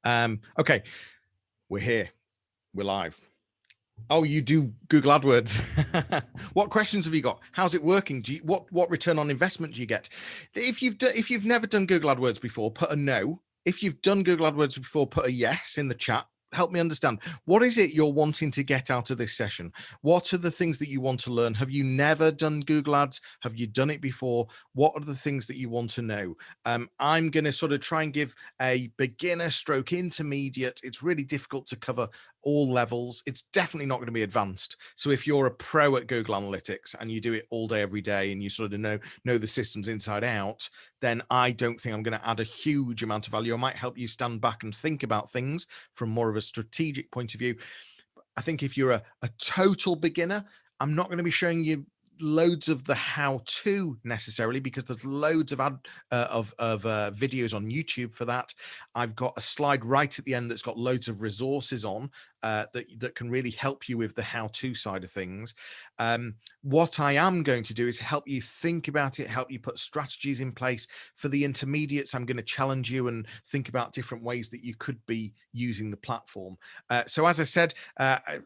Okay, we're here. We're live. Oh, you do Google AdWords. What questions have you got? How's it working? What return on investment do you get? If you've never done Google AdWords before, put a no. If you've done Google AdWords before, put a yes in the chat. Help me understand. What is it you're wanting to get out of this session? What are the things that you want to learn? Have you never done Google Ads? Have you done it before? What are the things that you want to know? I'm going to sort of try and give a beginner stroke intermediate. It's really difficult to cover all levels. It's definitely not going to be advanced. So if you're a pro at Google Analytics and you do it all day, every day, and you sort of know the systems inside out, then I don't think I'm going to add a huge amount of value. I might help you stand back and think about things from more of a strategic point of view. I think if you're a total beginner, I'm not going to be showing you loads of the how-to necessarily, because there's loads of videos on YouTube for that. I've got a slide right at the end that's got loads of resources on that can really help you with the how-to side of things. What I am going to do is help you think about it, help you put strategies in place. For the intermediates, I'm going to challenge you and think about different ways that you could be using the platform. So as I said,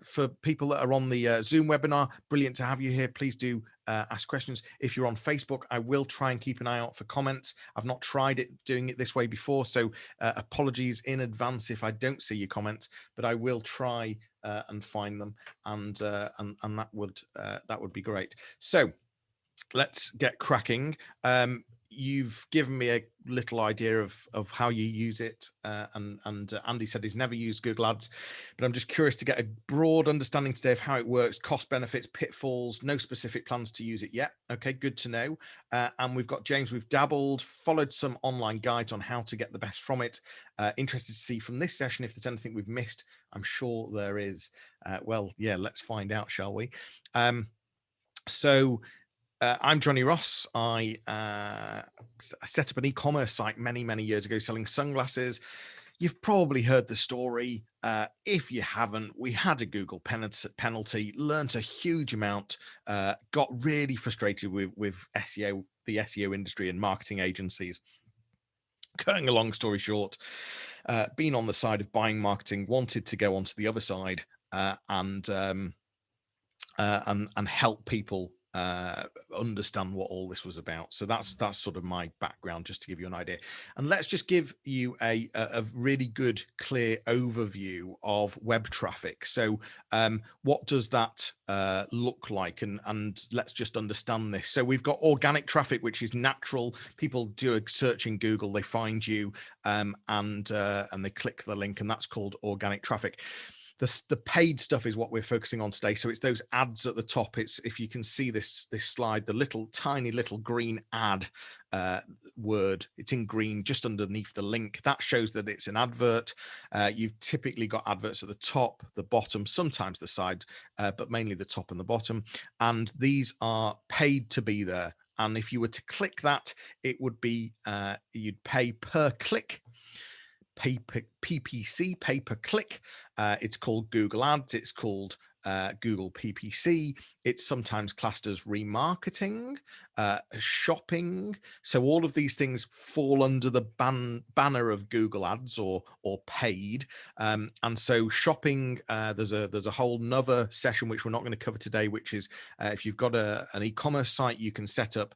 for people that are on the Zoom webinar, brilliant to have you here. Please do ask questions. If you're on Facebook, I will try and keep an eye out for comments. I've not tried doing it this way before, so apologies in advance if I don't see your comments, but I will try and find them, and that would be great. So let's get cracking. You've given me a little idea of how you use it, and Andy said he's never used Google Ads, but I'm just curious to get a broad understanding today of how it works, cost benefits, pitfalls. No specific plans to use it yet. Okay, good to know. And we've got James. We've dabbled, followed some online guides on how to get the best from it. Interested to see from this session if there's anything we've missed. I'm sure there is. Well, yeah, let's find out, shall we? I'm Jonny Ross. I set up an e-commerce site many years ago selling sunglasses. You've probably heard the story. If you haven't, we had a Google penalty, learned a huge amount, got really frustrated with SEO, the SEO industry and marketing agencies. Cutting a long story short, being on the side of buying marketing, wanted to go onto the other side and help people understand what all this was about. So that's sort of my background, just to give you an idea. And let's just give you a really good, clear overview of web traffic. So what does that look like? And let's just understand this. So we've got organic traffic, which is natural. People do a search in Google, they find you, and they click the link, and that's called organic traffic. The paid stuff is what we're focusing on today. So it's those ads at the top. It's, if you can see this slide, the tiny little green ad word, it's in green just underneath the link. That shows that it's an advert. You've typically got adverts at the top, the bottom, sometimes the side, but mainly the top and the bottom. And these are paid to be there. And if you were to click that, it would be, you'd pay per click. PPC, pay per click. It's called Google Ads. It's called Google PPC. It's sometimes classed as remarketing, shopping. So all of these things fall under the banner of Google Ads or paid. And so shopping, there's a whole nother session which we're not going to cover today, which is if you've got an e-commerce site, you can set up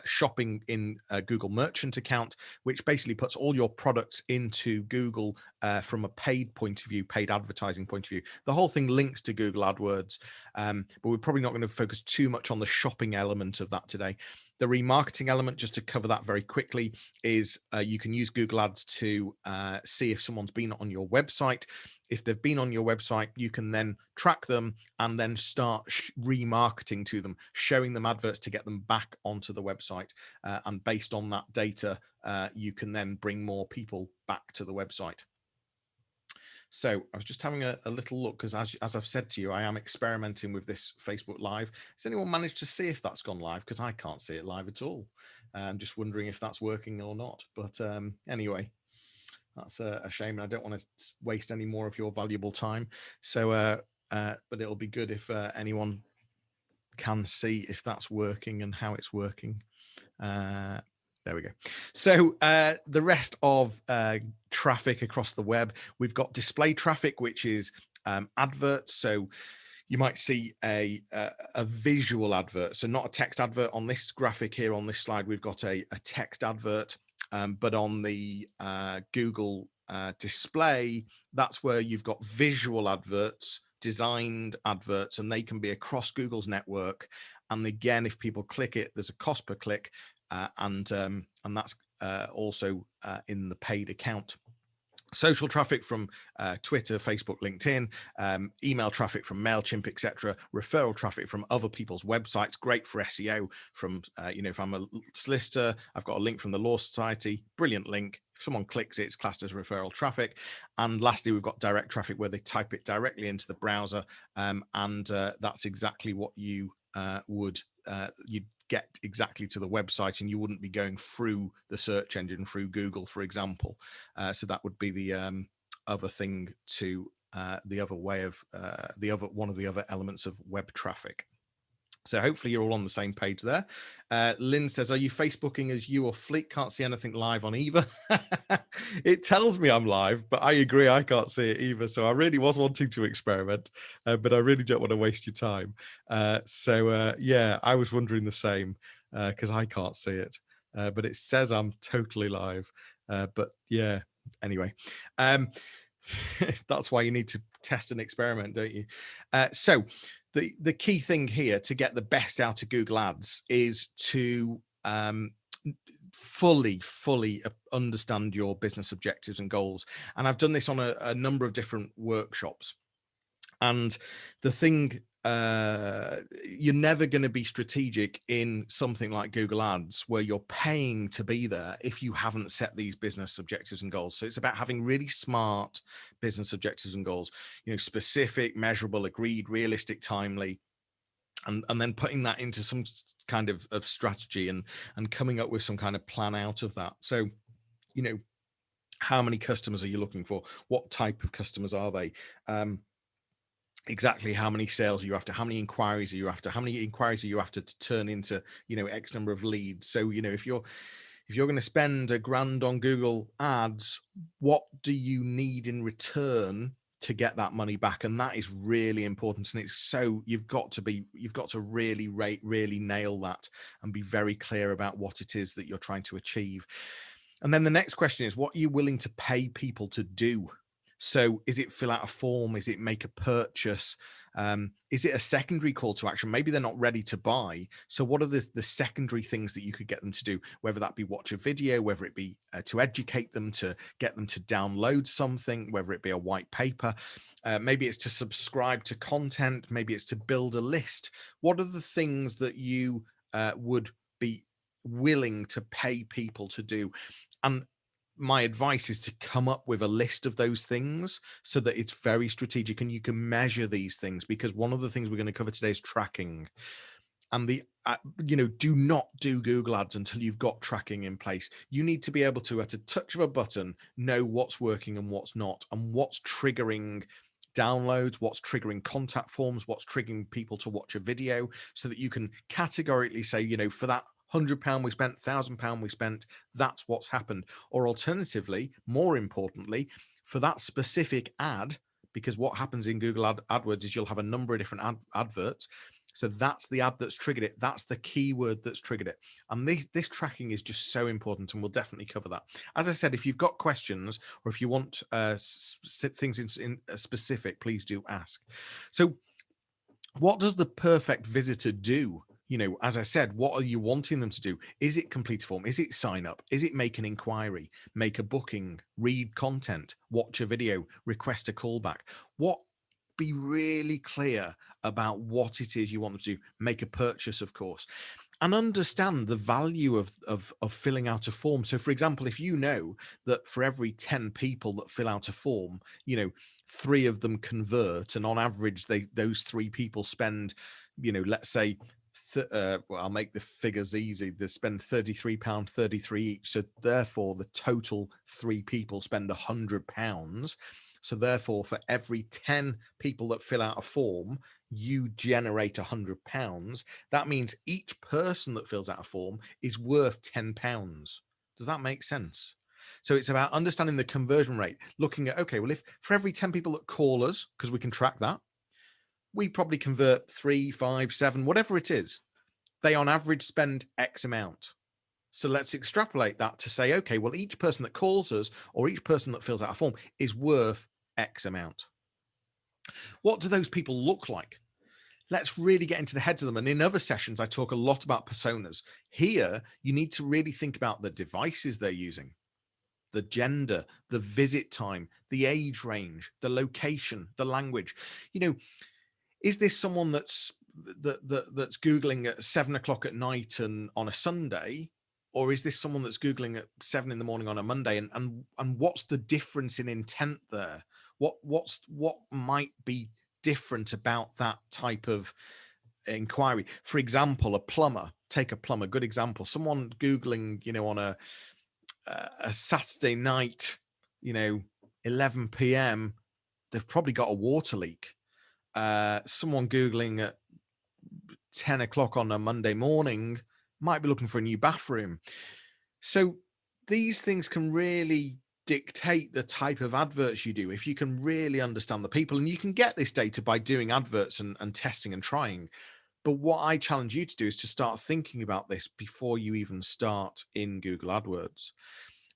shopping in a Google Merchant account, which basically puts all your products into Google from a paid point of view, paid advertising point of view. The whole thing links to Google AdWords, but we're probably not going to focus too much on the shopping element of that today. The remarketing element, just to cover that very quickly, is you can use Google Ads to see if someone's been on your website. If they've been on your website, you can then track them and then start remarketing to them, showing them adverts to get them back onto the website. And based on that data, you can then bring more people back to the website. So I was just having a little look, because as I've said to you, I am experimenting with this Facebook Live. Has anyone managed to see if that's gone live? Because I can't see it live at all. I'm just wondering if that's working or not. But anyway, that's a shame, and I don't want to waste any more of your valuable time. So, but it'll be good if anyone can see if that's working and how it's working. There There we go. So the rest of traffic across the web, we've got display traffic, which is adverts. So you might see a visual advert. So not a text advert. On this graphic here on this slide, we've got a text advert, but on the Google display, that's where you've got visual adverts, designed adverts, and they can be across Google's network. And again, if people click it, there's a cost per click, and that's also in the paid account. Social traffic from Twitter, Facebook, LinkedIn, email traffic from MailChimp, etc. Referral traffic from other people's websites, great for SEO. From if I'm a solicitor, I've got a link from the Law Society, brilliant link. If someone clicks it, it's classed as referral traffic. And lastly, we've got direct traffic where they type it directly into the browser, and that's exactly what you would you'd get exactly to the website, and you wouldn't be going through the search engine through Google, for example. So that would be the other thing to the other way of one of the other elements of web traffic. So hopefully you're all on the same page there. Lynn says, are you Facebooking as you or Fleek? Can't see anything live on either. It tells me I'm live, but I agree, I can't see it either. So I really was wanting to experiment, but I really don't want to waste your time. Yeah, I was wondering the same because I can't see it, but it says I'm totally live. But yeah, anyway. That's why you need to test and experiment, don't you? So the key thing here to get the best out of Google Ads is to fully understand your business objectives and goals. And I've done this on a number of different workshops. And the thing, you're never going to be strategic in something like Google Ads where you're paying to be there if you haven't set these business objectives and goals. So it's about having really smart business objectives and goals, specific, measurable, agreed, realistic, timely, and then putting that into some kind of strategy and coming up with some kind of plan out of that. So, how many customers are you looking for? What type of customers are they? Exactly how many sales are you after? How many inquiries are you after? How many inquiries are you after to turn into, X number of leads? So, if you're going to spend $1,000 on Google Ads, what do you need in return to get that money back? And that is really important. And it's so you've got to really nail that and be very clear about what it is that you're trying to achieve. And then the next question is, what are you willing to pay people to do? So is it fill out a form? Is it make a purchase? Is it a secondary call to action? Maybe they're not ready to buy. So what are the secondary things that you could get them to do? Whether that be watch a video, whether it be to educate them, to get them to download something, whether it be a white paper, maybe it's to subscribe to content, maybe it's to build a list. What are the things that you would be willing to pay people to do? And my advice is to come up with a list of those things so that it's very strategic and you can measure these things, because one of the things we're going to cover today is tracking. And do not do Google Ads until you've got tracking in place. You need to be able to, at a touch of a button, know what's working and what's not, and what's triggering downloads, what's triggering contact forms, what's triggering people to watch a video, so that you can categorically say, for that £100 we spent, £1,000 we spent, that's what's happened. Or alternatively, more importantly, for that specific ad, because what happens in Google AdWords is you'll have a number of different adverts. So that's the ad that's triggered it. That's the keyword that's triggered it. And this tracking is just so important, and we'll definitely cover that. As I said, if you've got questions or if you want things in specific, please do ask. So what does the perfect visitor do? As I said, what are you wanting them to do? Is it complete a form? Is it sign up? Is it make an inquiry, make a booking, read content, watch a video, request a callback? Be really clear about what it is you want them to do. Make a purchase, of course, and understand the value of filling out a form. So, for example, if you know that for every 10 people that fill out a form, 3 of them convert, and on average, those 3 people spend, let's say, I'll make the figures easy. They spend £33.33 each. So therefore, the total 3 people spend £100. So therefore, for every 10 people that fill out a form, you generate £100. That means each person that fills out a form is worth £10. Does that make sense? So it's about understanding the conversion rate, looking at, okay, well, if for every 10 people that call us, because we can track that, we probably convert 3, 5, 7, whatever it is, they on average spend X amount. So let's extrapolate that to say, okay, well, each person that calls us or each person that fills out a form is worth X amount. What do those people look like? Let's really get into the heads of them. And in other sessions, I talk a lot about personas. Here, you need to really think about the devices they're using, the gender, the visit time, the age range, the location, the language. You know, is this someone that's Googling at 7 o'clock at night and on a Sunday? Or is this someone that's Googling at 7 in the morning on a Monday? And what's the difference in intent there? What might be different about that type of inquiry? For example, a plumber, take a plumber, good example, someone Googling, on a Saturday night, 11 p.m., they've probably got a water leak. Someone Googling at 10 o'clock on a Monday morning might be looking for a new bathroom. So these things can really dictate the type of adverts you do if you can really understand the people. And you can get this data by doing adverts and testing and trying. But what I challenge you to do is to start thinking about this before you even start in Google AdWords,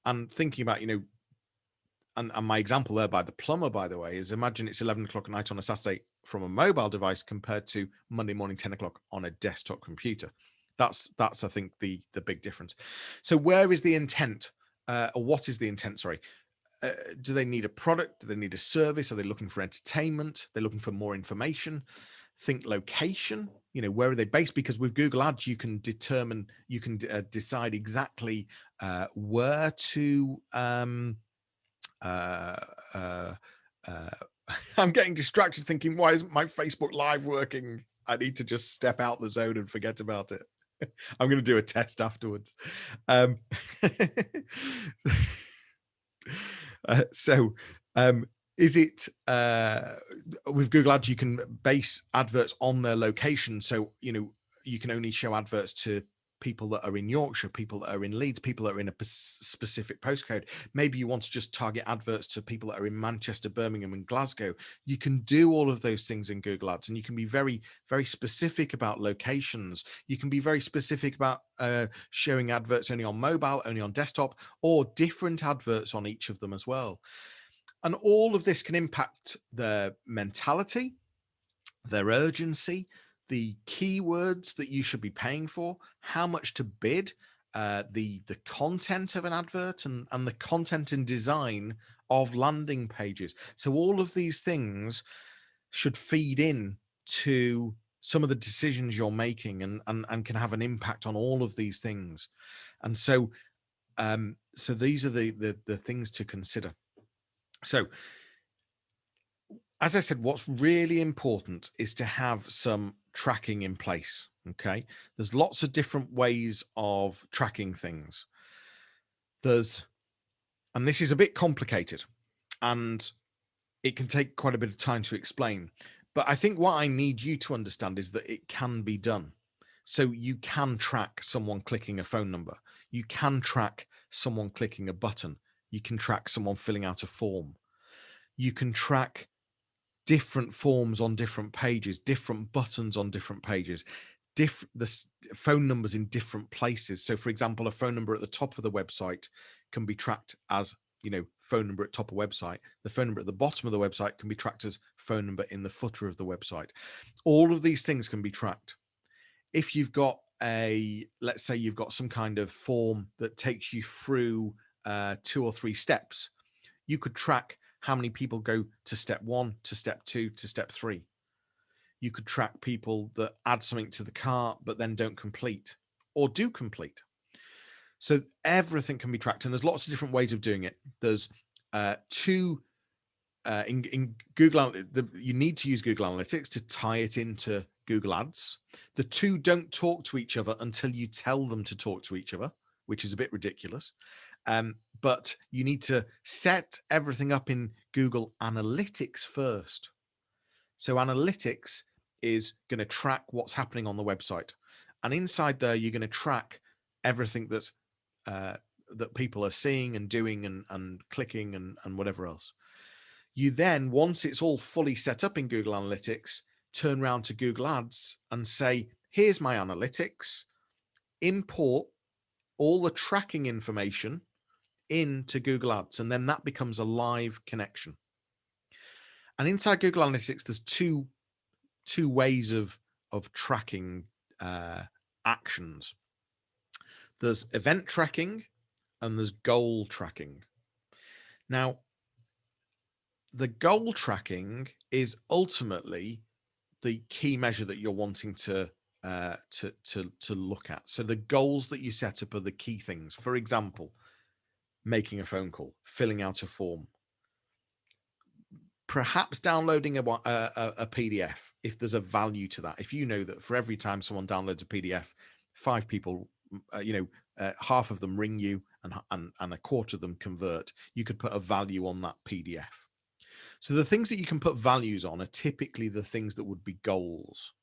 and thinking about, and my example there by the plumber, by the way, is imagine it's 11 o'clock at night on a Saturday from a mobile device compared to Monday morning, 10 o'clock on a desktop computer. That's I think the big difference. So where is the intent, or what is the intent? Sorry. Do they need a product? Do they need a service? Are they looking for entertainment? They're looking for more information. Think location. Where are they based? Because with Google Ads, you can determine, you can decide exactly where to. I'm getting distracted thinking, why isn't my Facebook Live working? I need to just step out the zone and forget about it. I'm going to do a test afterwards. Is it with Google Ads, you can base adverts on their location. So, you can only show adverts to people that are in Yorkshire, people that are in Leeds, people that are in a specific postcode. Maybe you want to just target adverts to people that are in Manchester, Birmingham, and Glasgow. You can do all of those things in Google Ads, and you can be very, very specific about locations. You can be very specific about showing adverts only on mobile, only on desktop, or different adverts on each of them as well. And all of this can impact their mentality, their urgency, the keywords that you should be paying for, how much to bid, the content of an advert, and the content and design of landing pages. So all of these things should feed in to some of the decisions you're making, and can have an impact on all of these things. And so these are the things to consider. So as I said, what's really important is to have some tracking in place. Okay. There's lots of different ways of tracking things. And this is a bit complicated, and it can take quite a bit of time to explain. But I think what I need you to understand is that it can be done. So you can track someone clicking a phone number. You can track someone clicking a button. You can track someone filling out a form. You can track different forms on different pages, different buttons on different pages, the phone numbers in different places. So for example, a phone number at the top of the website can be tracked as, phone number at top of website. The phone number at the bottom of the website can be tracked as phone number in the footer of the website. All of these things can be tracked. If you've got let's say you've got some kind of form that takes you through 2 or 3 steps, you could track how many people go to step 1, to step 2, to step 3. You could track people that add something to the cart, but then don't complete or do complete. So everything can be tracked, and there's lots of different ways of doing it. There's two in Google. You need to use Google Analytics to tie it into Google Ads. The two don't talk to each other until you tell them to talk to each other, which is a bit ridiculous. but you need to set everything up in Google Analytics first. So Analytics is going to track what's happening on the website. And inside there, you're going to track everything that's that people are seeing and doing and clicking and whatever else. You then, once it's all fully set up in Google Analytics, turn around to Google Ads and say, here's my analytics, import all the tracking information into Google Ads, and then that becomes a live connection. And inside Google Analytics, there's two ways of tracking actions. There's event tracking and there's goal tracking. Now, the goal tracking is ultimately the key measure that you're wanting to look at. So the goals that you set up are the key things. For example, making a phone call, filling out a form, perhaps downloading a PDF if there's a value to that. If you know that for every time someone downloads a PDF, 5 people, half of them ring you and a quarter of them convert, you could put a value on that PDF. So the things that you can put values on are typically the things that would be goals.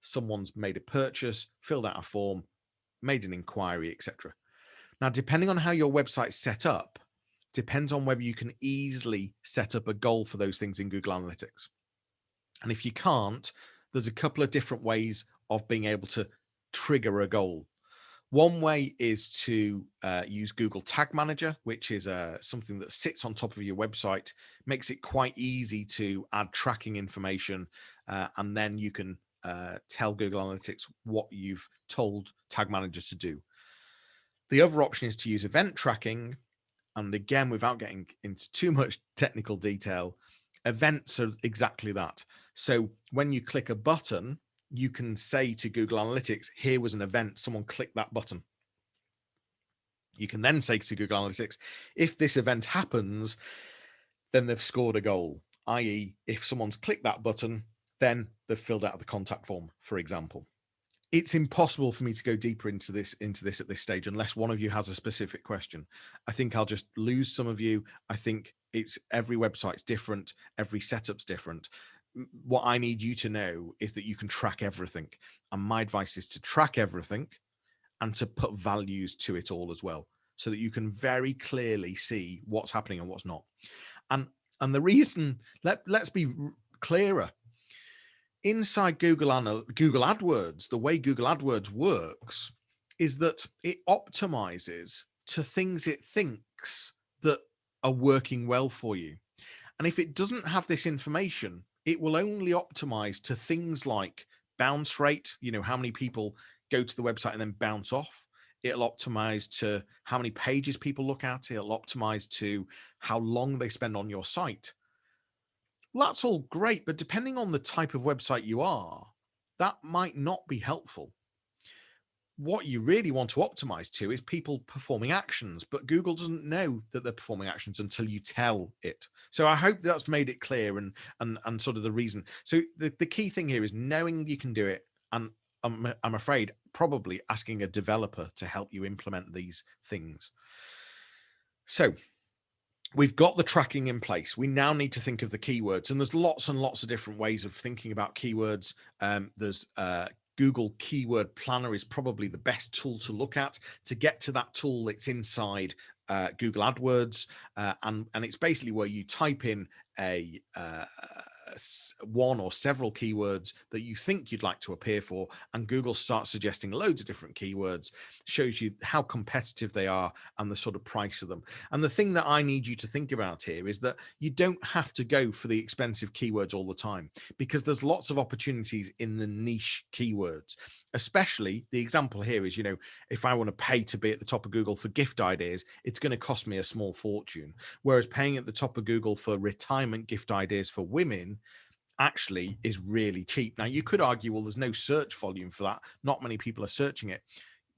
Someone's made a purchase, filled out a form, made an inquiry, etc. Now, depending on how your website's set up, depends on whether you can easily set up a goal for those things in Google Analytics. And if you can't, there's a couple of different ways of being able to trigger a goal. One way is to use Google Tag Manager, which is something that sits on top of your website, makes it quite easy to add tracking information, and then you can tell Google Analytics what you've told Tag Manager to do. The other option is to use event tracking. And again, without getting into too much technical detail, events are exactly that. So when you click a button, you can say to Google Analytics, here was an event, someone clicked that button. You can then say to Google Analytics, if this event happens, then they've scored a goal, i.e. if someone's clicked that button, then they've filled out the contact form, for example. It's impossible for me to go deeper into this at this stage unless one of you has a specific question. I think I'll just lose some of you. I think it's every website's different, every setup's different. What I need you to know is that you can track everything. And my advice is to track everything and to put values to it all as well, so that you can very clearly see what's happening and what's not. And the reason, let's be clearer. Inside Google AdWords, the way Google AdWords works is that it optimizes to things it thinks that are working well for you. And if it doesn't have this information, it will only optimize to things like bounce rate, how many people go to the website and then bounce off. It'll optimize to how many pages people look at. It'll optimize to how long they spend on your site. Well, that's all great, but depending on the type of website you are, that might not be helpful. What you really want to optimize to is people performing actions, but Google doesn't know that they're performing actions until you tell it. So I hope that's made it clear and sort of the reason. So the key thing here is knowing you can do it, and I'm afraid probably asking a developer to help you implement these things. So we've got the tracking in place. We now need to think of the keywords, and there's lots and lots of different ways of thinking about keywords. There's Google Keyword Planner is probably the best tool to look at. To get to that tool, it's inside Google AdWords, and it's basically where you type in a one or several keywords that you think you'd like to appear for, and Google starts suggesting loads of different keywords, shows you how competitive they are and the sort of price of them. And the thing that I need you to think about here is that you don't have to go for the expensive keywords all the time, because there's lots of opportunities in the niche keywords. Especially the example here is, if I want to pay to be at the top of Google for gift ideas, it's going to cost me a small fortune. Whereas paying at the top of Google for retirement gift ideas for women actually is really cheap. Now, you could argue, well, there's no search volume for that. Not many people are searching it.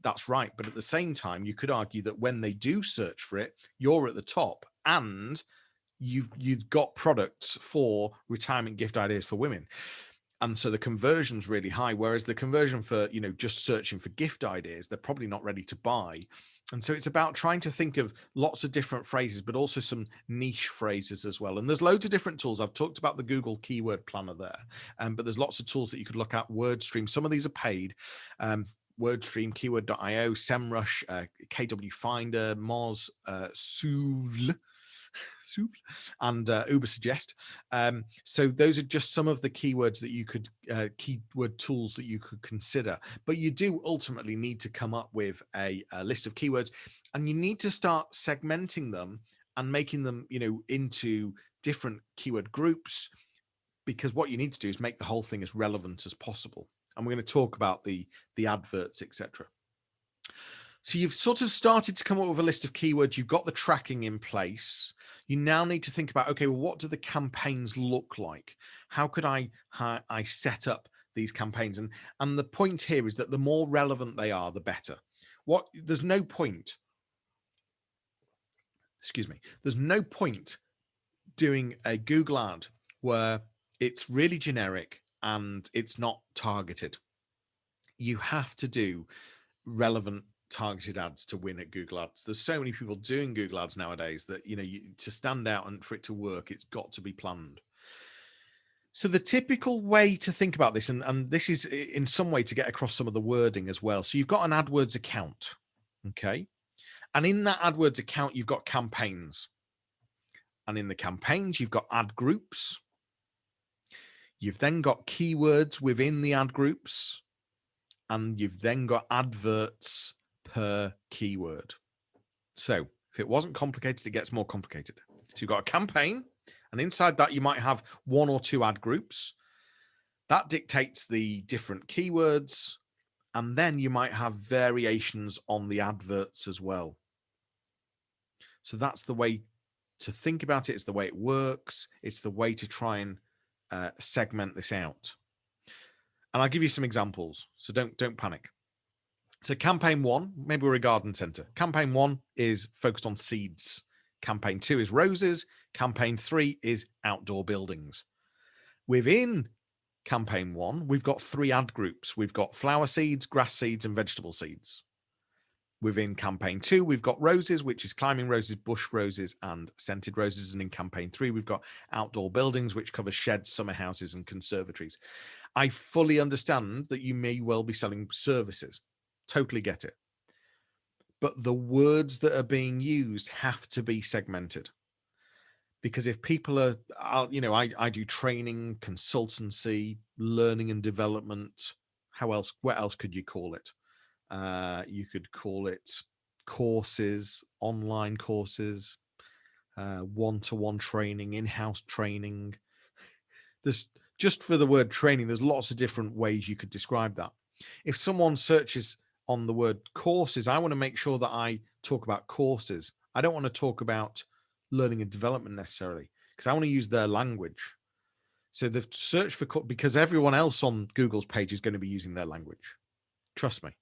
That's right. But at the same time, you could argue that when they do search for it, you're at the top and you've got products for retirement gift ideas for women. And so the conversion's really high, whereas the conversion for, just searching for gift ideas, they're probably not ready to buy. And so it's about trying to think of lots of different phrases, but also some niche phrases as well. And there's loads of different tools. I've talked about the Google Keyword Planner there, but there's lots of tools that you could look at. WordStream, some of these are paid. WordStream, Keyword.io, SEMrush, KW Finder, Moz, Souvle, and Uber Suggest. So those are just some of the keywords that you could, keyword tools that you could consider. But you do ultimately need to come up with a list of keywords, and you need to start segmenting them and making them, into different keyword groups, because what you need to do is make the whole thing as relevant as possible. And we're going to talk about the adverts, etc. So you've sort of started to come up with a list of keywords. You've got the tracking in place. You now need to think about, okay, well, what do the campaigns look like? How could I set up these campaigns? And the point here is that the more relevant they are, the better. There's no point doing a Google ad where it's really generic and it's not targeted. You have to do relevant targeted ads to win at Google Ads. There's so many people doing Google Ads nowadays that, to stand out and for it to work, it's got to be planned. So the typical way to think about this, and this is in some way to get across some of the wording as well. So you've got an AdWords account, okay? And in that AdWords account, you've got campaigns. And in the campaigns, you've got ad groups. You've then got keywords within the ad groups. And you've then got adverts per keyword. So if it wasn't complicated, it gets more complicated. So you've got a campaign, and inside that you might have one or two ad groups. That dictates the different keywords, and then you might have variations on the adverts as well. So that's the way to think about it. It's the way it works. It's the way to try and segment this out. And I'll give you some examples, so don't panic. So campaign 1, maybe we're a garden center. Campaign 1 is focused on seeds. Campaign 2 is roses. Campaign 3 is outdoor buildings. Within campaign 1, we've got 3 ad groups. We've got flower seeds, grass seeds, and vegetable seeds. Within campaign 2, we've got roses, which is climbing roses, bush roses, and scented roses. And in campaign 3, we've got outdoor buildings, which covers sheds, summer houses, and conservatories. I fully understand that you may well be selling services. Totally get it. But the words that are being used have to be segmented. Because if people are, I do training, consultancy, learning and development. What else could you call it? You could call it courses, online courses, one-to-one training, in-house training. There's just for the word training, there's lots of different ways you could describe that. If someone searches on the word courses, I want to make sure that I talk about courses. I don't want to talk about learning and development necessarily, because I want to use their language. So the search for, because everyone else on Google's page is going to be using their language. Trust me.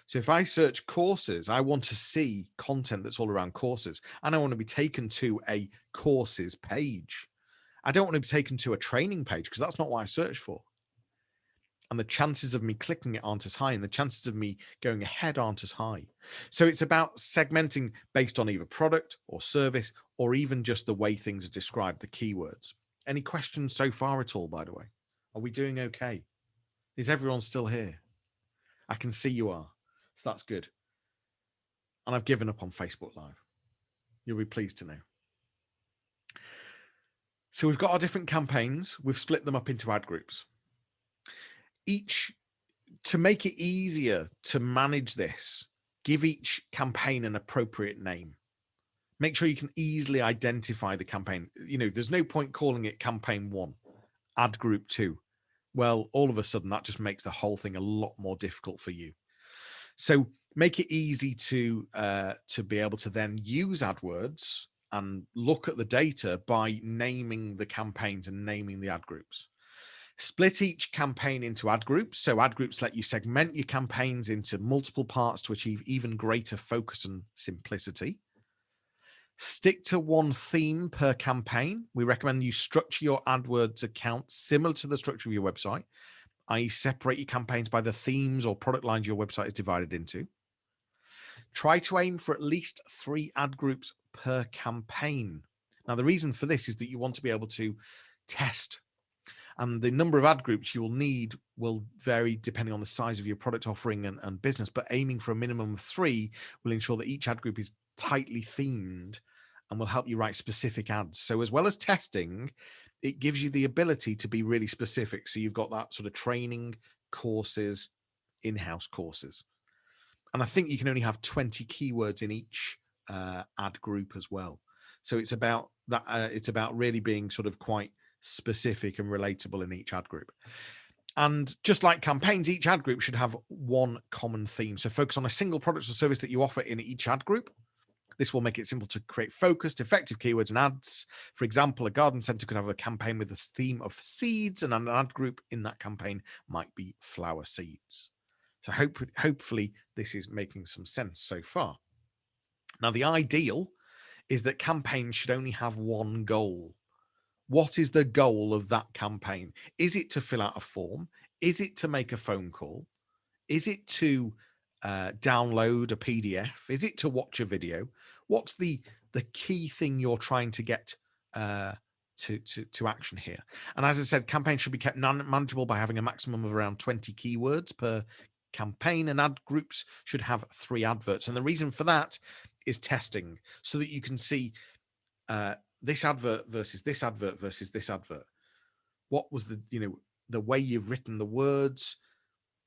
So if I search courses, I want to see content that's all around courses, and I want to be taken to a courses page. I don't want to be taken to a training page, because that's not what I search for. And the chances of me clicking it aren't as high, and the chances of me going ahead aren't as high. So it's about segmenting based on either product or service, or even just the way things are described, the keywords. Any questions so far at all, by the way? Are we doing okay? Is everyone still here? I can see you are. So that's good. And I've given up on Facebook Live. You'll be pleased to know. So we've got our different campaigns. We've split them up into ad groups. Each, to make it easier to manage this, give each campaign an appropriate name. Make sure you can easily identify the campaign. There's no point calling it campaign 1, ad group 2. Well, all of a sudden that just makes the whole thing a lot more difficult for you. So make it easy to be able to then use AdWords and look at the data by naming the campaigns and naming the ad groups. Split each campaign into ad groups. So ad groups let you segment your campaigns into multiple parts to achieve even greater focus and simplicity. Stick to one theme per campaign. We recommend you structure your AdWords account similar to the structure of your website, i.e. separate your campaigns by the themes or product lines your website is divided into. Try to aim for at least 3 ad groups per campaign. Now, the reason for this is that you want to be able to test, and the number of ad groups you will need will vary depending on the size of your product offering and business, but aiming for a minimum of 3 will ensure that each ad group is tightly themed and will help you write specific ads. So as well as testing, it gives you the ability to be really specific. So you've got that sort of training, courses, in-house courses. And I think you can only have 20 keywords in each ad group as well. So it's about that. It's about really being sort of quite specific and relatable in each ad group. And just like campaigns, each ad group should have one common theme. So focus on a single product or service that you offer in each ad group. This will make it simple to create focused, effective keywords and ads. For example, a garden center could have a campaign with a theme of seeds, and an ad group in that campaign might be flower seeds. So hopefully this is making some sense so far. Now, the ideal is that campaigns should only have one goal. What is the goal of that campaign? Is it to fill out a form? Is it to make a phone call? Is it to download a PDF? Is it to watch a video? What's the key thing you're trying to get to action here? And as I said, campaigns should be kept manageable by having a maximum of around 20 keywords per campaign, and ad groups should have 3 adverts. And the reason for that is testing, so that you can see this advert versus this advert versus this advert. What was the way you've written the words,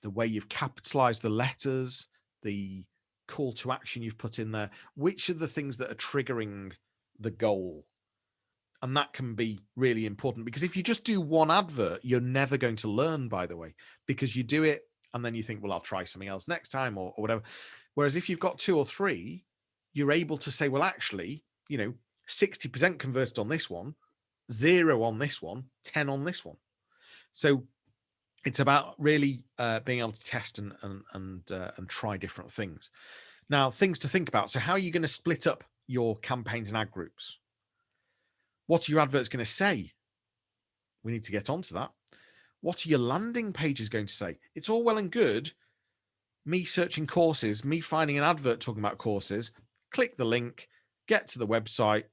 the way you've capitalized the letters, the call to action you've put in there, which are the things that are triggering the goal? And that can be really important, because if you just do one advert, you're never going to learn, by the way, because you do it and then you think, well, I'll try something else next time or whatever. Whereas if you've got 2 or 3, you're able to say, well, actually, 60% converted on this one, 0 on this one, 10 on this one. So it's about really being able to test and try different things. Now, things to think about. So how are you going to split up your campaigns and ad groups? What are your adverts going to say? We need to get onto that. What are your landing pages going to say? It's all well and good me searching courses, me finding an advert talking about courses, click the link, get to the website,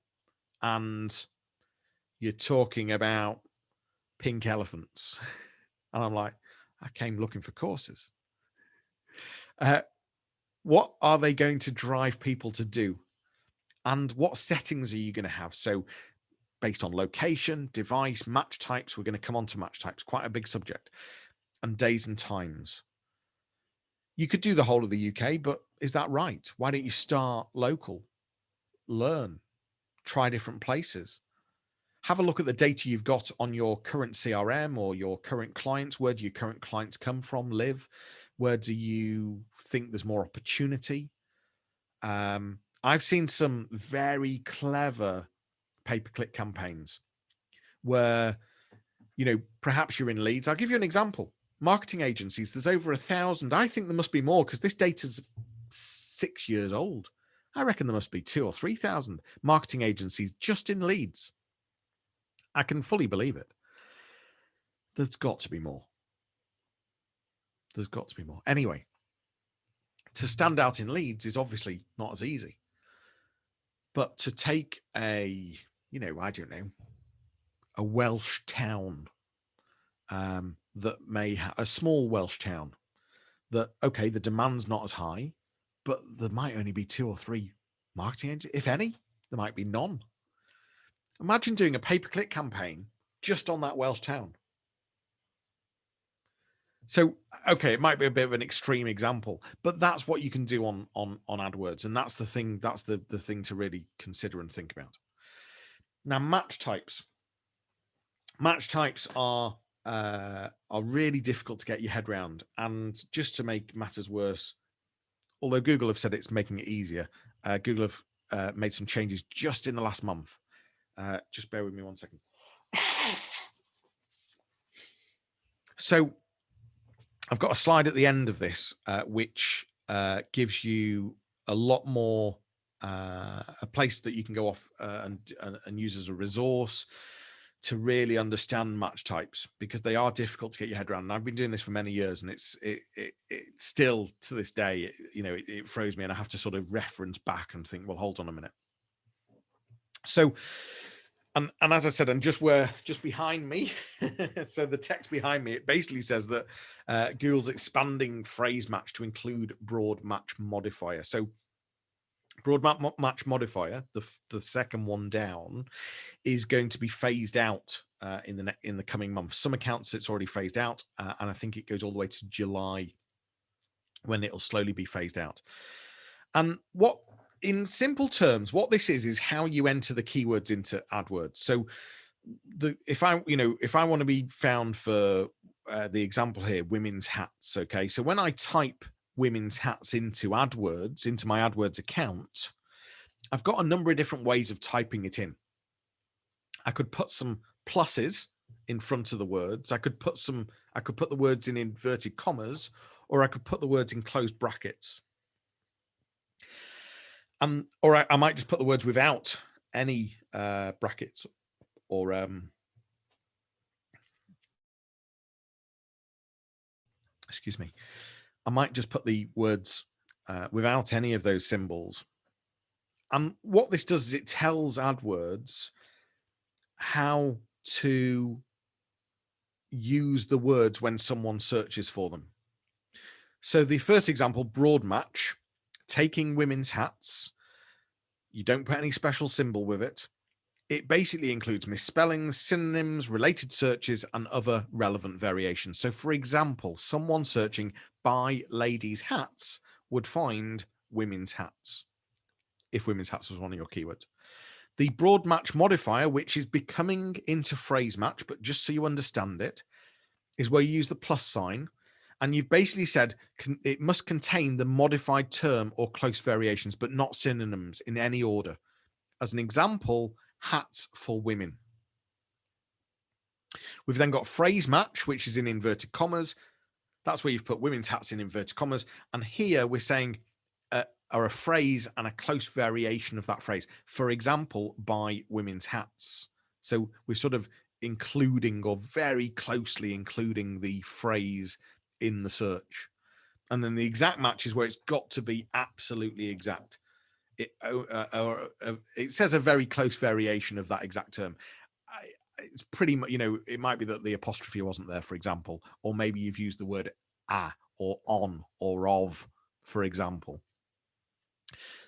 and you're talking about pink elephants. And I'm like, I came looking for courses. What are they going to drive people to do? And what settings are you going to have? So based on location, device, match types, we're going to come on to match types, quite a big subject, and days and times. You could do the whole of the UK, but is that right? Why don't you start local? Learn, try different places. Have a look at the data you've got on your current CRM or your current clients. Where do your current clients come from, live? Where do you think there's more opportunity? I've seen some very clever pay-per-click campaigns where, perhaps you're in Leeds. I'll give you an example. Marketing agencies, there's over 1,000. I think there must be more, because this data's 6 years old. I reckon there must be 2,000 or 3,000 marketing agencies just in Leeds. I can fully believe it. There's got to be more. There's got to be more. Anyway, to stand out in Leeds is obviously not as easy. But to take a Welsh town that may have a small Welsh town that, okay, the demand's not as high, but there might only be 2 or 3 marketing agents, if any. There might be none. Imagine doing a pay-per-click campaign just on that Welsh town. So, okay, it might be a bit of an extreme example, but that's what you can do on AdWords, and that's the thing. That's the thing to really consider and think about. Now, match types. Match types are really difficult to get your head around, and just to make matters worse, although Google have said it's making it easier, Google have made some changes just in the last month. Just bear with me 1 second. So I've got a slide at the end of this, which gives you a lot more a place that you can go off and use as a resource to really understand match types, because they are difficult to get your head around. And I've been doing this for many years, and it still to this day, it throws me, and I have to sort of reference back and think, well, hold on a minute. So, and as I said, and just behind me, so the text behind me, it basically says that Google's expanding phrase match to include broad match modifier. So broad match modifier, the second one down, is going to be phased out in the coming months. Some accounts it's already phased out, and I think it goes all the way to July when it'll slowly be phased out. And what, in simple terms, what this is how you enter the keywords into AdWords. So if I want to be found for the example here, women's hats. Okay, so when I type women's hats into AdWords, into my AdWords account, I've got a number of different ways of typing it in. I could put some pluses in front of the words. I could put the words in inverted commas, or I could put the words in closed brackets. Or I might just put the words without any brackets, or excuse me, I might just put the words without any of those symbols. And what this does is it tells AdWords how to use the words when someone searches for them. So the first example, broad match, taking women's hats. You don't put any special symbol with it. It basically includes misspellings, synonyms, related searches, and other relevant variations. So for example, someone searching by ladies' hats would find women's hats, if women's hats was one of your keywords. The broad match modifier, which is becoming into phrase match, but just so you understand it, is where you use the plus sign, and you've basically said it must contain the modified term or close variations, but not synonyms in any order. As an example, hats for women. We've then got phrase match, which is in inverted commas. That's where you've put women's hats in inverted commas. And here we're saying are a phrase and a close variation of that phrase. For example, by women's hats. So we're sort of including, or very closely including, the phrase in the search. And then the exact match is where it's got to be absolutely exact. It says a very close variation of that exact term. It's pretty much, it might be that the apostrophe wasn't there, for example, or maybe you've used the word a or on or of, for example.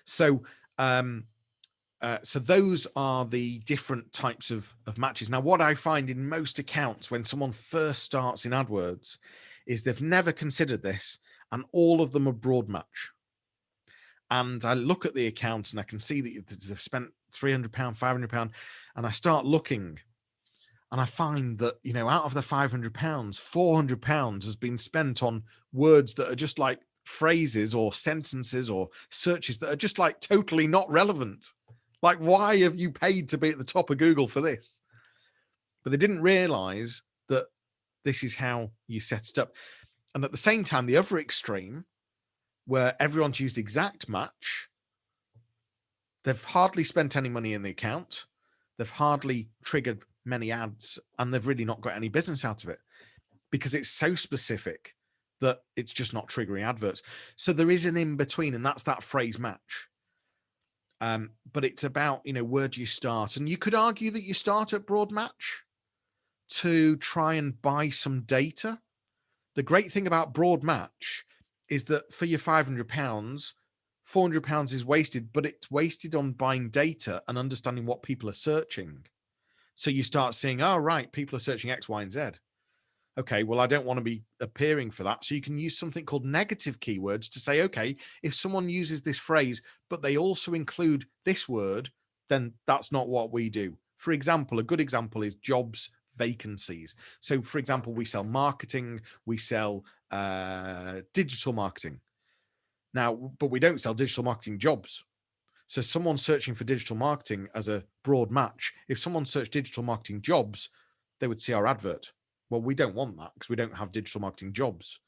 So so those are the different types of matches. Now, what I find in most accounts when someone first starts in AdWords is they've never considered this, and all of them are broad match. And I look at the account and I can see that they've spent £300, £500, and I start looking and I find that, out of the £500, £400 has been spent on words that are just like phrases or sentences or searches that are just like totally not relevant. Like, why have you paid to be at the top of Google for this? But they didn't realize that this is how you set it up. And at the same time, the other extreme, where everyone's used exact match, they've hardly spent any money in the account, they've hardly triggered many ads, and they've really not got any business out of it because it's so specific that it's just not triggering adverts. So there is an in-between, and that's that phrase match. But it's about, where do you start? And you could argue that you start at broad match to try and buy some data. The great thing about broad match is that for your £500, £400 is wasted, but it's wasted on buying data and understanding what people are searching. So you start seeing, oh, right, people are searching X, Y, and Z. Okay, well, I don't want to be appearing for that. So you can use something called negative keywords to say, okay, if someone uses this phrase, but they also include this word, then that's not what we do. For example, a good example is jobs vacancies. So for example, we sell marketing, we sell digital marketing. Now, but we don't sell digital marketing jobs. So someone searching for digital marketing as a broad match, if someone searched digital marketing jobs, they would see our advert. Well, we don't want that because we don't have digital marketing jobs.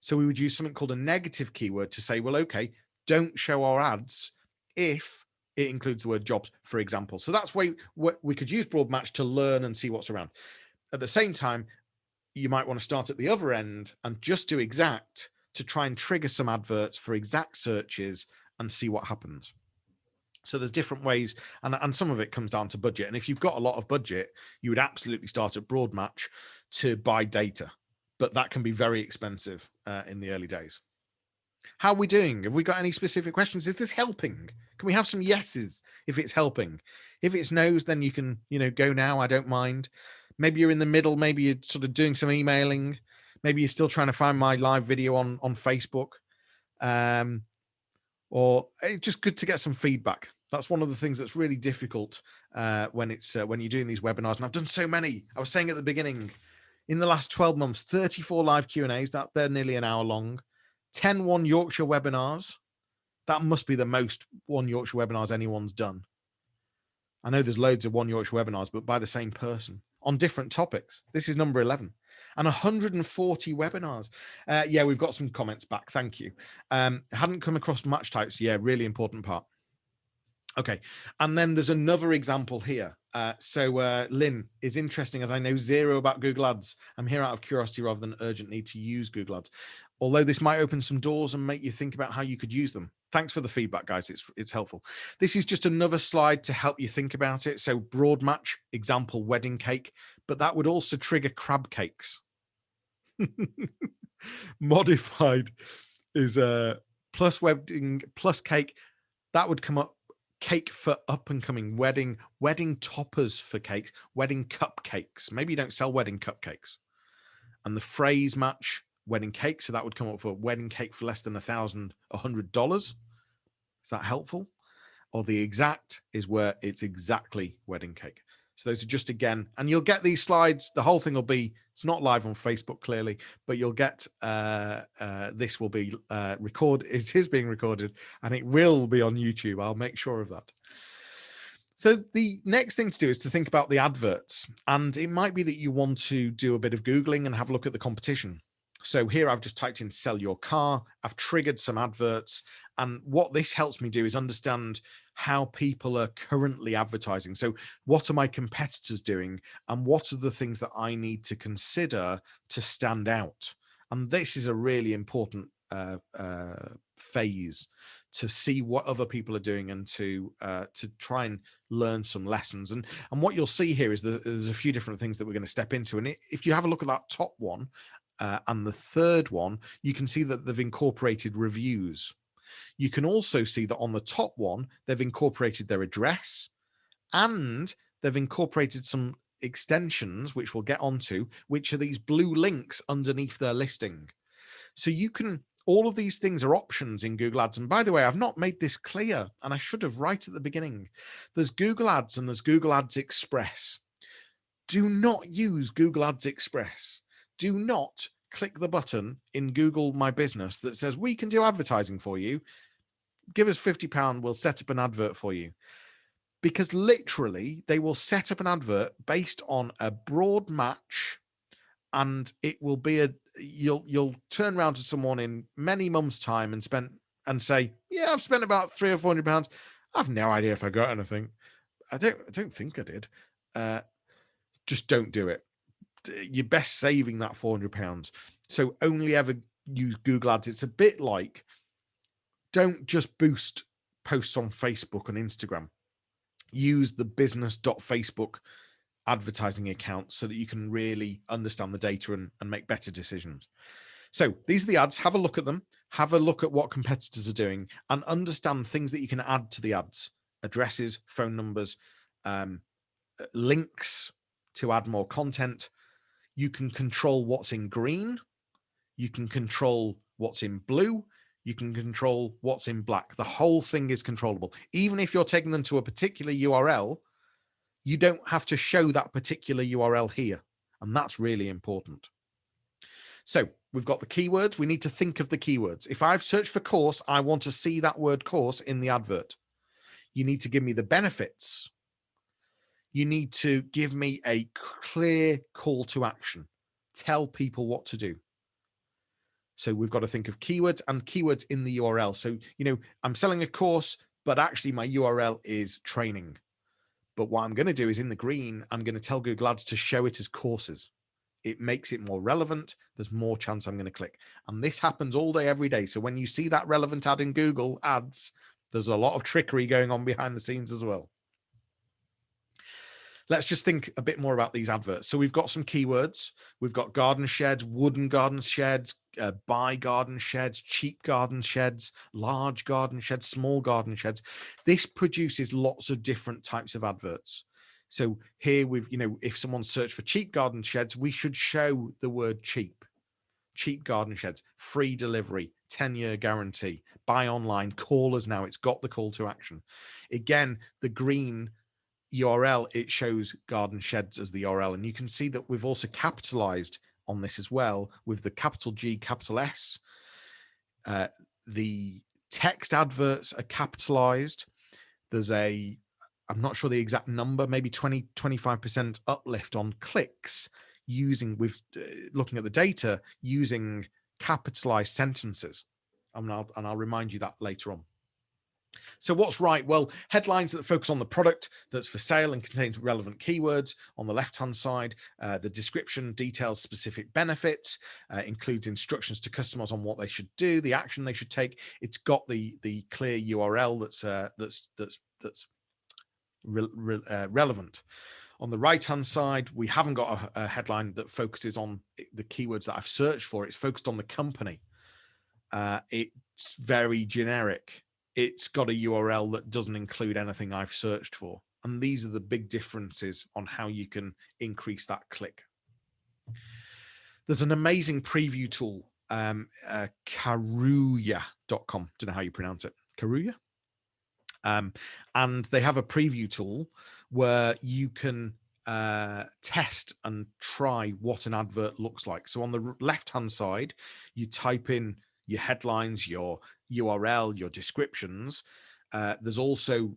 So we would use something called a negative keyword to say, well, okay, don't show our ads if it includes the word jobs, for example. So that's why we could use broad match to learn and see what's around. At the same time, you might want to start at the other end and just do exact to try and trigger some adverts for exact searches and see what happens. So there's different ways, and some of it comes down to budget. And if you've got a lot of budget, you would absolutely start at broad match to buy data, but that can be very expensive in the early days. How are we doing? Have we got any specific questions? Is this helping? Can we have some yeses if it's helping? If it's no's, then you can, go now. I don't mind. Maybe you're in the middle. Maybe you're sort of doing some emailing. Maybe you're still trying to find my live video on Facebook. Or it's just good to get some feedback. That's one of the things that's really difficult when you're doing these webinars. And I've done so many. I was saying at the beginning, in the last 12 months, 34 live Q&As, they're nearly an hour long, 10 One Yorkshire webinars. That must be the most One Yorkshire webinars anyone's done. I know there's loads of One Yorkshire webinars, but by the same person on different topics. This is number 11 and 140 webinars. Yeah, we've got some comments back. Thank you. Hadn't come across match types. Yeah, really important part. Okay, and then there's another example here. So Lynn is interesting, as I know zero about Google Ads. I'm here out of curiosity rather than urgent need to use Google Ads. Although this might open some doors and make you think about how you could use them. Thanks for the feedback, guys. It's helpful. This is just another slide to help you think about it. So broad match, example, wedding cake, but that would also trigger crab cakes. Modified is plus wedding plus cake. That would come up. Cake for up and coming, wedding toppers for cakes, wedding cupcakes. Maybe you don't sell wedding cupcakes. And the phrase match, wedding cake. So that would come up for wedding cake for less than $1,100. Is that helpful? Or the exact is where it's exactly wedding cake. So those are just, again, and you'll get these slides. The whole thing will be, it's not live on Facebook clearly, but you'll get, this will be recorded. It is being recorded and it will be on YouTube. I'll make sure of that. So the next thing to do is to think about the adverts. And it might be that you want to do a bit of Googling and have a look at the competition. So here I've just typed in sell your car. I've triggered some adverts. And what this helps me do is understand how people are currently advertising. So what are my competitors doing? And what are the things that I need to consider to stand out? And this is a really important phase to see what other people are doing and to try and learn some lessons. And what you'll see here is that there's a few different things that we're going to step into. And if you have a look at that top one, and the third one, you can see that they've incorporated reviews. You can also see that on the top one, they've incorporated their address and they've incorporated some extensions, which we'll get onto, which are these blue links underneath their listing. So you can, all of these things are options in Google Ads. And by the way, I've not made this clear, and I should have right at the beginning. There's Google Ads and there's Google Ads Express. Do not use Google Ads Express. Do not click the button in Google My Business that says, we can do advertising for you. Give us £50, we'll set up an advert for you. Because literally, they will set up an advert based on a broad match, and it will be you'll turn around to someone in many months' time and say, yeah, I've spent about £300 or £400. I've no idea if I got anything. I don't think I did. Just don't do it. You're best saving that £400. So only ever use Google Ads. It's a bit like, don't just boost posts on Facebook and Instagram. Use the business.facebook advertising account so that you can really understand the data and make better decisions. So these are the ads. Have a look at them. Have a look at what competitors are doing and understand things that you can add to the ads: addresses, phone numbers, links to add more content. You can control what's in green. You can control what's in blue. You can control what's in black. The whole thing is controllable. Even if you're taking them to a particular URL, you don't have to show that particular URL here. And that's really important. So we've got the keywords. We need to think of the keywords. If I've searched for course, I want to see that word course in the advert. You need to give me the benefits. You need to give me a clear call to action. Tell people what to do. So we've got to think of keywords and keywords in the URL. So, I'm selling a course. but actually my URL is training. But what I'm going to do is in the green, I'm going to tell Google Ads to show it as courses. It makes it more relevant. There's more chance I'm going to click. And this happens all day, every day. So when you see that relevant ad in Google Ads, there's a lot of trickery going on behind the scenes as well. Let's just think a bit more about these adverts. So we've got some keywords. We've got garden sheds, wooden garden sheds, buy garden sheds, cheap garden sheds, large garden sheds, small garden sheds. This produces lots of different types of adverts. So here we've, if someone searched for cheap garden sheds, we should show the word cheap. Cheap garden sheds, free delivery, 10-year guarantee, buy online, call us now. It's got the call to action. Again, the green URL, it shows garden sheds as the URL. And you can see that we've also capitalized on this as well with the capital G, capital S. The text adverts are capitalized. There's I'm not sure the exact number, maybe 20-25% uplift on clicks using, looking at the data, using capitalized sentences. And I'll remind you that later on. So what's right? Well, headlines that focus on the product that's for sale and contains relevant keywords on the left-hand side. The description details specific benefits, includes instructions to customers on what they should do, the action they should take. It's got the clear URL that's relevant. On the right-hand side, we haven't got a headline that focuses on the keywords that I've searched for. It's focused on the company. It's very generic. It's got a URL that doesn't include anything I've searched for. And these are the big differences on how you can increase that click. There's an amazing preview tool, Karuya.com. Don't know how you pronounce it. Karuya? And they have a preview tool where you can test and try what an advert looks like. So on the left-hand side, you type in your headlines, your URL, your descriptions. There's also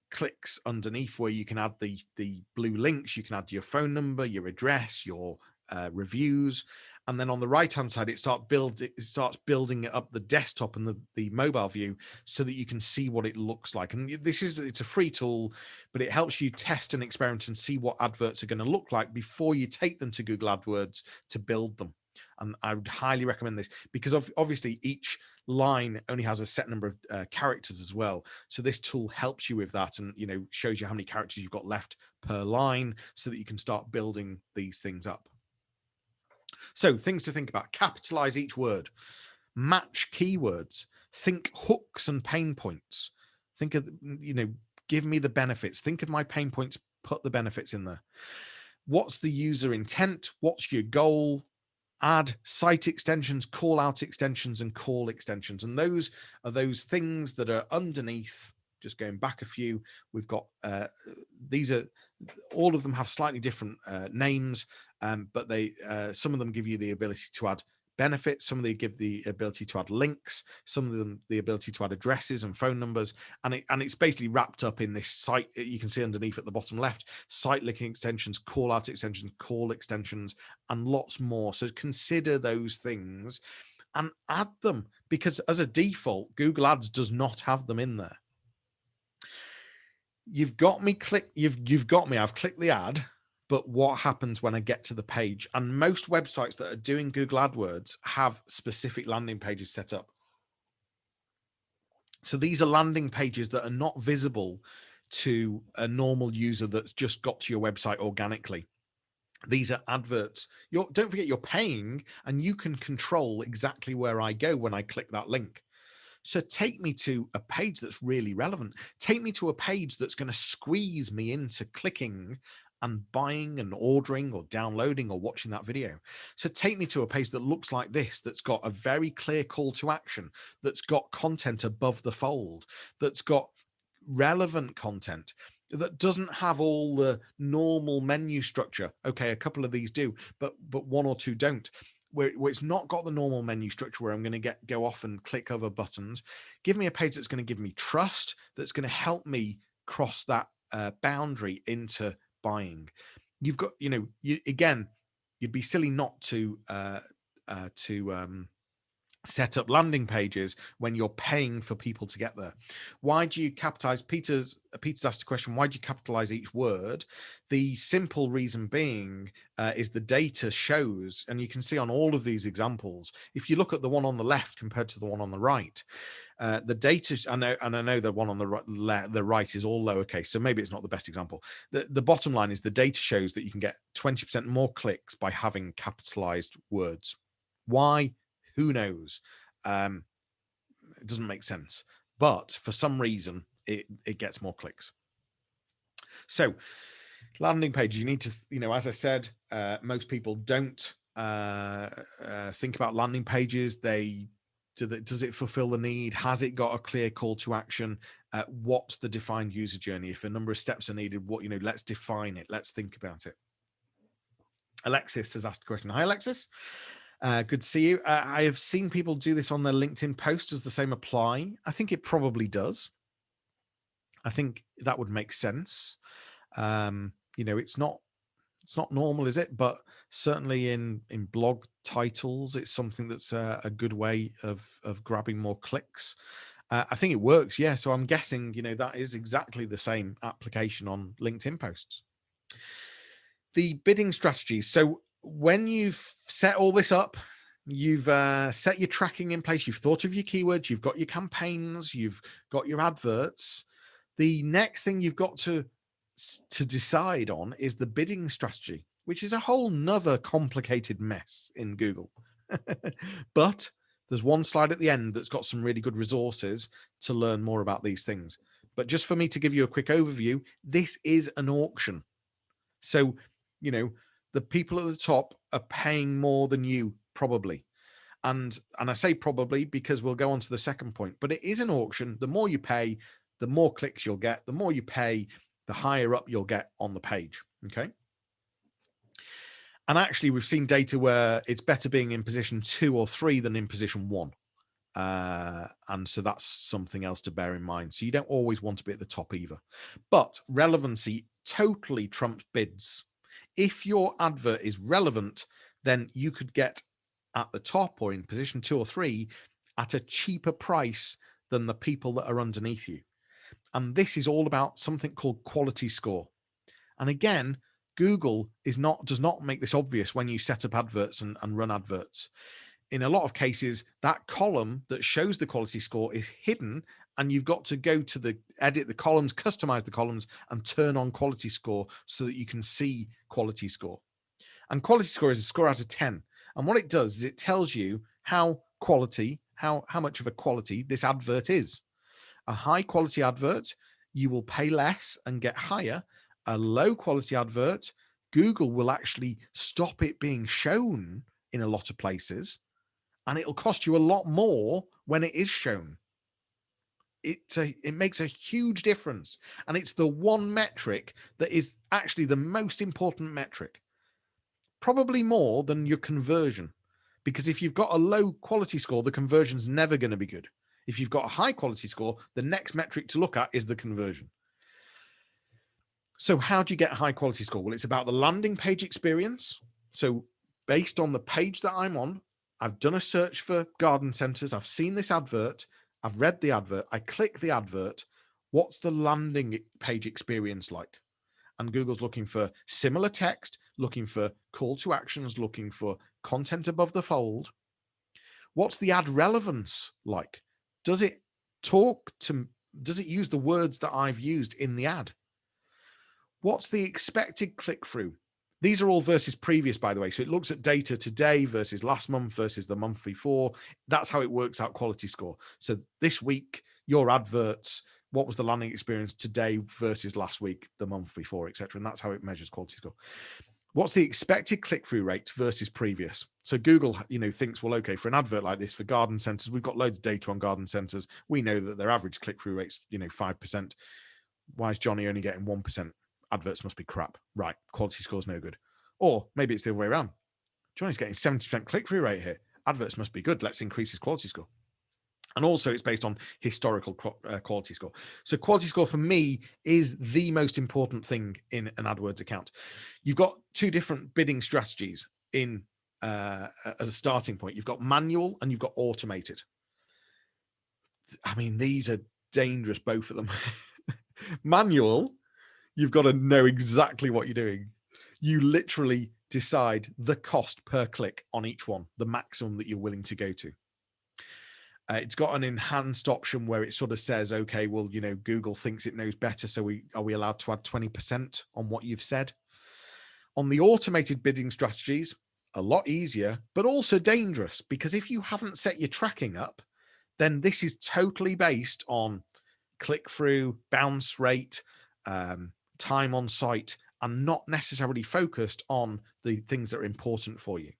clicks underneath where you can add the blue links. You can add your phone number, your address, your reviews. And then on the right-hand side, it starts building it up the desktop and the mobile view so that you can see what it looks like. And it's a free tool, but it helps you test and experiment and see what adverts are going to look like before you take them to Google AdWords to build them. And I would highly recommend this because obviously each line only has a set number of characters as well. So this tool helps you with that and, shows you how many characters you've got left per line so that you can start building these things up. So things to think about: capitalize each word, match keywords, think hooks and pain points. Think of, give me the benefits. Think of my pain points, put the benefits in there. What's the user intent? What's your goal? Add site extensions, call out extensions, and call extensions. And those are those things that are underneath. Just going back a few, we've got all of them have slightly different names, but some of them give you the ability to add benefits, some of them give the ability to add links, some of them the ability to add addresses and phone numbers, and it's basically wrapped up in this site. You can see underneath at the bottom left, site linking extensions, call out extensions, call extensions, and lots more. So consider those things and add them, because as a default, Google Ads does not have them in there. You've got me. You've got me. I've clicked the ad, but what happens when I get to the page? And most websites that are doing Google AdWords have specific landing pages set up. So these are landing pages that are not visible to a normal user that's just got to your website organically. These are adverts. Don't forget, you're paying, and you can control exactly where I go when I click that link. So take me to a page that's really relevant. Take me to a page that's going to squeeze me into clicking and buying and ordering or downloading or watching that video. So take me to a page that looks like this, that's got a very clear call to action, that's got content above the fold, that's got relevant content, that doesn't have all the normal menu structure. Okay, a couple of these do, but one or two don't. Where it's not got the normal menu structure where I'm going to go off and click other buttons. Give me a page that's going to give me trust, that's going to help me cross that boundary into buying. You've got, you'd be silly not to set up landing pages when you're paying for people to get there. Why do you capitalize? Peter's asked a question, why do you capitalize each word? The simple reason being is the data shows, and you can see on all of these examples, if you look at the one on the left compared to the one on the right, the data, I know the one on the right is all lowercase, so maybe it's not the best example. The bottom line is the data shows that you can get 20% more clicks by having capitalized words. Why? Who knows? It doesn't make sense, but for some reason it gets more clicks. So landing page, you need to, as I said, most people don't think about landing pages. Does it fulfill the need? Has it got a clear call to action? What's the defined user journey? If a number of steps are needed, let's define it. Let's think about it. Alexis has asked a question. Hi, Alexis. Good to see you. I have seen people do this on their LinkedIn post. Does the same apply? I think it probably does. I think that would make sense. It's not normal, is it? But certainly in blog titles, it's something that's a good way of grabbing more clicks. I think it works. Yeah. So I'm guessing, that is exactly the same application on LinkedIn posts. The bidding strategies. So when you've set all this up, you've set your tracking in place, you've thought of your keywords, you've got your campaigns, you've got your adverts. The next thing you've got to decide on is the bidding strategy, which is a whole nother complicated mess in Google. But there's one slide at the end that's got some really good resources to learn more about these things. But just for me to give you a quick overview, this is an auction. So, the people at the top are paying more than you, probably. And I say probably because we'll go on to the second point, but it is an auction. The more you pay, the more clicks you'll get. The more you pay, the higher up you'll get on the page. Okay. And actually, we've seen data where it's better being in position 2 or 3 than in position 1. And so that's something else to bear in mind. So you don't always want to be at the top either. But relevancy totally trumps bids. If your advert is relevant, then you could get at the top or in position 2 or 3 at a cheaper price than the people that are underneath you. And this is all about something called quality score. And again, Google does not make this obvious when you set up adverts and run adverts. In a lot of cases, that column that shows the quality score is hidden, and you've got to go to edit the columns, customize the columns, and turn on quality score so that you can see quality score. And quality score is a score out of 10. And what it does is it tells you how much of a quality this advert is. A high quality advert, you will pay less and get higher. A low quality advert, Google will actually stop it being shown in a lot of places, and it'll cost you a lot more when it is shown. It makes a huge difference, and it's the one metric that is actually the most important metric, probably more than your conversion, because if you've got a low quality score, the conversion's never going to be good. If you've got a high quality score, the next metric to look at is the conversion. So how do you get a high quality score? Well, it's about the landing page experience. So based on the page that I'm on, I've done a search for garden centers. I've seen this advert. I've read the advert. I click the advert. What's the landing page experience like? And Google's looking for similar text, looking for call to actions, looking for content above the fold. What's the ad relevance like? Does it use the words that I've used in the ad? What's the expected click-through? These are all versus previous, by the way. So it looks at data today versus last month versus the month before. That's how it works out quality score. So this week, your adverts, what was the landing experience today versus last week, the month before, etc. And that's how it measures quality score. What's the expected click-through rates versus previous? So Google, thinks, well, okay, for an advert like this for garden centers, we've got loads of data on garden centers. We know that their average click-through rate's, 5%. Why is Johnny only getting 1%? Adverts must be crap. Right. Quality score's no good. Or maybe it's the other way around. Johnny's getting 70% click-through rate here. Adverts must be good. Let's increase his quality score. And also it's based on historical quality score. So quality score for me is the most important thing in an AdWords account. You've got two different bidding strategies in as a starting point. You've got manual and you've got automated. I mean, these are dangerous, both of them. Manual, you've got to know exactly what you're doing. You literally decide the cost per click on each one, the maximum that you're willing to go to. It's got an enhanced option where it sort of says, okay, well, you know, Google thinks it knows better, so are we allowed to add 20% on what you've said? On the automated bidding strategies, a lot easier, but also dangerous, because if you haven't set your tracking up, then this is totally based on click-through, bounce rate, time on site, and not necessarily focused on the things that are important for you.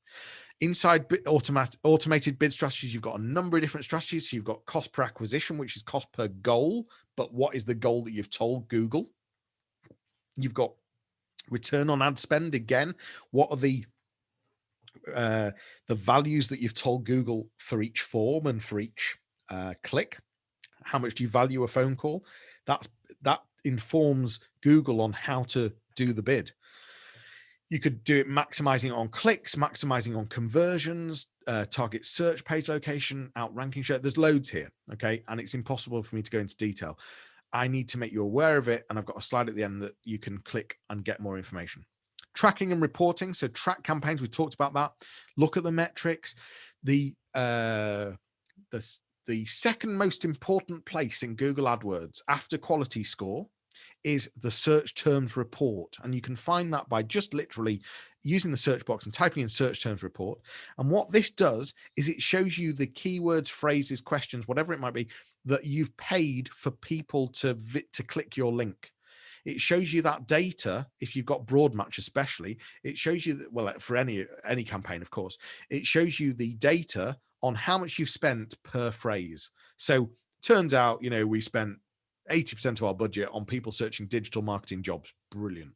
Inside automated bid strategies, you've got a number of different strategies. So you've got cost per acquisition, which is cost per goal, but what is the goal that you've told Google? You've got return on ad spend. Again, what are the values that you've told Google for each form and for each click? How much do you value a phone call? That informs Google on how to do the bid. You could do it maximizing on clicks, maximizing on conversions, target search page location, outranking share. There's loads here, okay? And it's impossible for me to go into detail. I need to make you aware of it, and I've got a slide at the end that you can click and get more information. Tracking and reporting. So track campaigns, we talked about that. Look at the metrics. The second most important place in Google AdWords after quality score is the search terms report. And you can find that by just literally using the search box and typing in search terms report. And what this does is it shows you the keywords, phrases, questions, whatever it might be, that you've paid for people to click your link. It shows you that data. If you've got broad match, especially, it shows you that, well, for any campaign, of course, it shows you the data on how much you've spent per phrase. So turns out, you know, we spent 80% of our budget on people searching digital marketing jobs. Brilliant.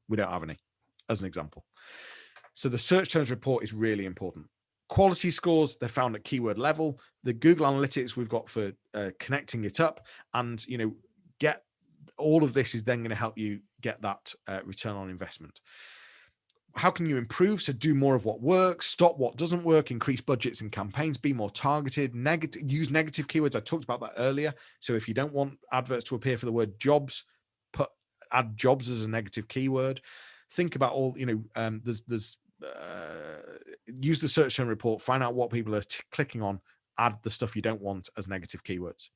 We don't have any, as an example. So the search terms report is really important. Quality scores, they're found at keyword level. The Google Analytics we've got for connecting it up, and, you know, get all of this is then going to help you get that return on investment. How can you improve? So do more of what works, stop what doesn't work, increase budgets and campaigns, be more targeted, use negative keywords. I talked about that earlier. So if you don't want adverts to appear for the word jobs, add jobs as a negative keyword. Think about all, you know, use the search term report, find out what people are clicking on, add the stuff you don't want as negative keywords.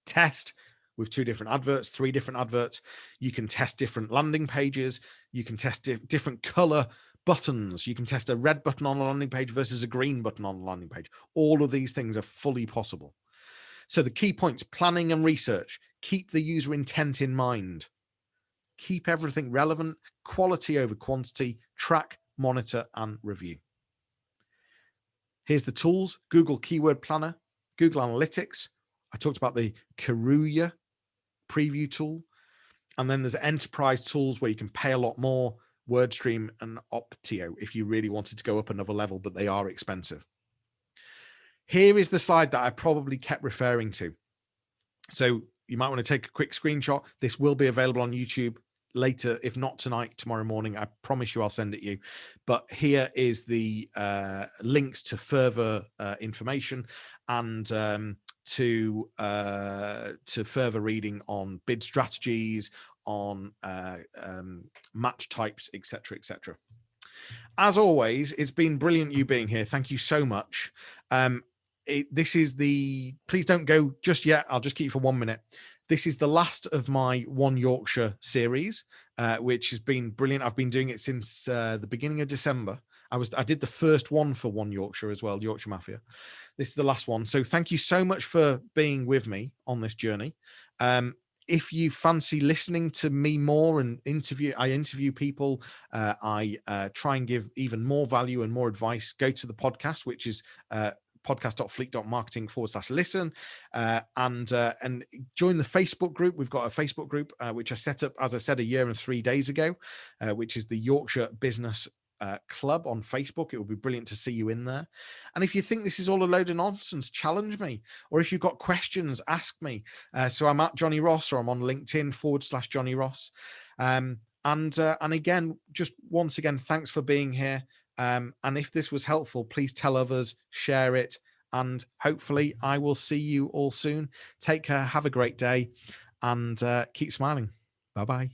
Test with 2 different adverts, 3 different adverts. You can test different landing pages. You can test different color buttons. You can test a red button on a landing page versus a green button on a landing page. All of these things are fully possible. So the key points: planning and research. Keep the user intent in mind. Keep everything relevant, quality over quantity, track, monitor, and review. Here's the tools: Google Keyword Planner, Google Analytics. I talked about the Karuya preview tool. And then there's enterprise tools where you can pay a lot more, WordStream and Optio, if you really wanted to go up another level, but they are expensive. Here is the slide that I probably kept referring to. So you might want to take a quick screenshot. This will be available on YouTube later, if not tonight, tomorrow morning. I promise you I'll send it you. But here is the links to further information and to further reading on bid strategies, on match types, etc., etc. As always, it's been brilliant you being here. Thank you so much. This is the, please don't go just yet. I'll just keep you for 1 minute. This is the last of my One Yorkshire series, which has been brilliant. I've been doing it since the beginning of December. I did the first one for One Yorkshire as well, Yorkshire Mafia. This is the last one. So thank you so much for being with me on this journey. If you fancy listening to me more and I interview people, I try and give even more value and more advice, go to the podcast, which is podcast.fleek.marketing/listen, and join the Facebook group. We've got a Facebook group, which I set up, as I said, 1 year and 3 days ago, which is the Yorkshire Business Club on Facebook. It would be brilliant to see you in there. And if you think this is all a load of nonsense, challenge me. Or if you've got questions, ask me. So I'm at Jonny Ross, or I'm on LinkedIn /Jonny Ross. And again, just once again, thanks for being here. And if this was helpful, please tell others, share it, and hopefully I will see you all soon. Take care, have a great day, and keep smiling. Bye-bye.